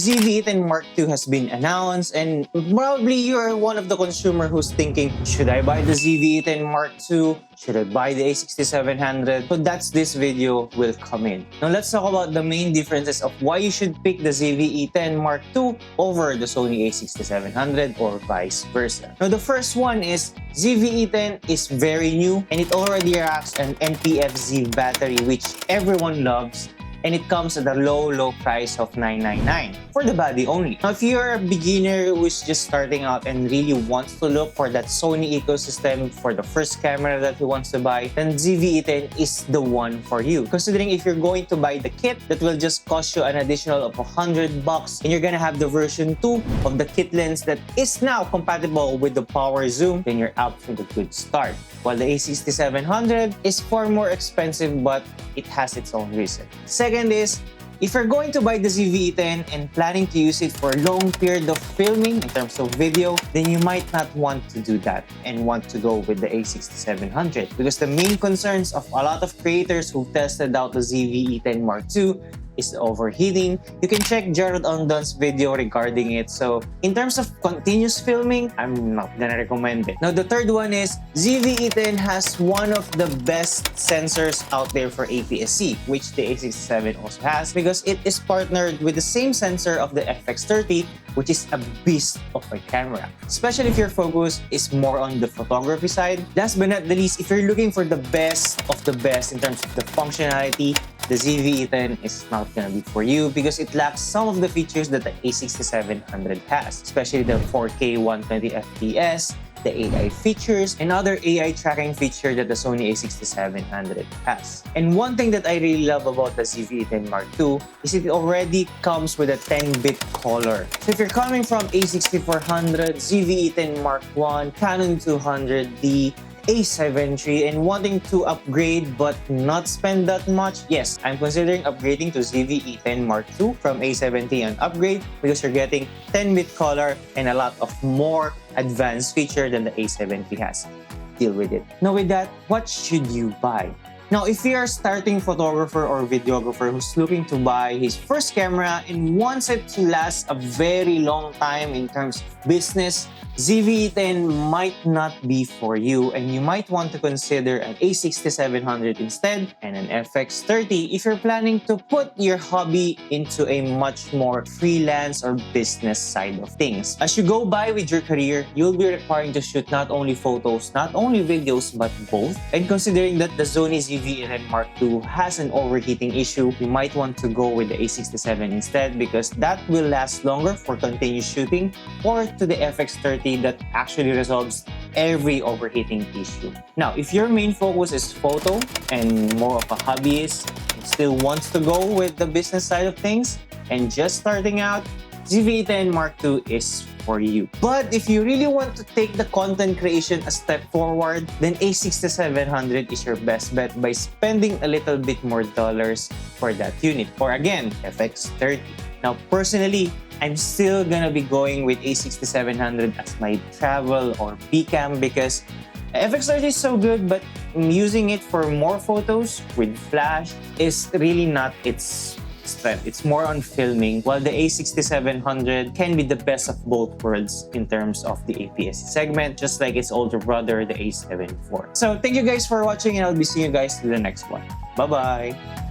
ZV-E10 Mark II has been announced, and probably you're one of the consumer who's thinking, should I buy the ZV-E10 Mark II? Should I buy the A6700? So that's this video will come in. Now let's talk about the main differences of why you should pick the ZV-E10 Mark II over the Sony A6700 or vice versa. Now the first one is ZV-E10 is very new and it already racks an NPFZ battery, which everyone loves. And it comes at a low price of $999 for the body only. Now, if you're a beginner who is just starting out and really wants to look for that Sony ecosystem for the first camera that he wants to buy, then ZV-E10 is the one for you. Considering if you're going to buy the kit, that will just cost you an additional of $100 and you're gonna have the version 2 of the kit lens that is now compatible with the power zoom, then you're out for the good start. While the A6700 is far more expensive, but it has its own reason. Second is, if you're going to buy the ZV-E10 and planning to use it for a long period of filming in terms of video, then you might not want to do that and want to go with the A6700 because the main concerns of a lot of creators who tested out the ZV-E10 Mark II is the overheating. You can check Jared Ondon's video regarding it. So in terms of continuous filming, I'm not gonna recommend it. Now the third one is ZV-E10 has one of the best sensors out there for APS-C, which the A67 also has because it is partnered with the same sensor of the FX30, which is a beast of a camera. Especially if your focus is more on the photography side. Last but not the least, if you're looking for the best of the best in terms of the functionality, the ZV-E10 is not gonna be for you because it lacks some of the features that the A6700 has, especially the 4K 120 FPS, the AI features, and other AI tracking feature that the Sony A6700 has. And one thing that I really love about the ZV-E10 Mark II is it already comes with a 10-bit color. So if you're coming from A6400, ZV-E10 Mark I, Canon 200D, A7 III and wanting to upgrade but not spend that much, yes, I'm considering upgrading to ZV-E10 Mark II from A70 and upgrade because you're getting 10-bit color and a lot of more advanced feature than the A70 has. Deal with it. Now with that, what should you buy? Now, if you're a starting photographer or videographer who's looking to buy his first camera and wants it to last a very long time in terms of business, ZV-E10 might not be for you and you might want to consider an A6700 instead and an FX30 if you're planning to put your hobby into a much more freelance or business side of things. As you go by with your career, you'll be requiring to shoot not only photos, not only videos, but both. And considering that the Sony ZV-E10 Mark II has an overheating issue, you might want to go with the A67 instead because that will last longer for continuous shooting, or to the FX30 that actually resolves every overheating issue. Now, if your main focus is photo and more of a hobbyist and still wants to go with the business side of things and just starting out, ZV-E10 Mark II is for you. But if you really want to take the content creation a step forward, then A6700 is your best bet by spending a little bit more dollars for that unit. Or again, FX30. Now, personally, I'm still gonna be going with A6700 as my travel or PCam because FX30 is so good, but using it for more photos with flash is really not its strength. It's more on filming, while the A6700 can be the best of both worlds in terms of the APS-C segment, just like its older brother, the A7 IV. So thank you guys for watching and I'll be seeing you guys to the next one. Bye-bye!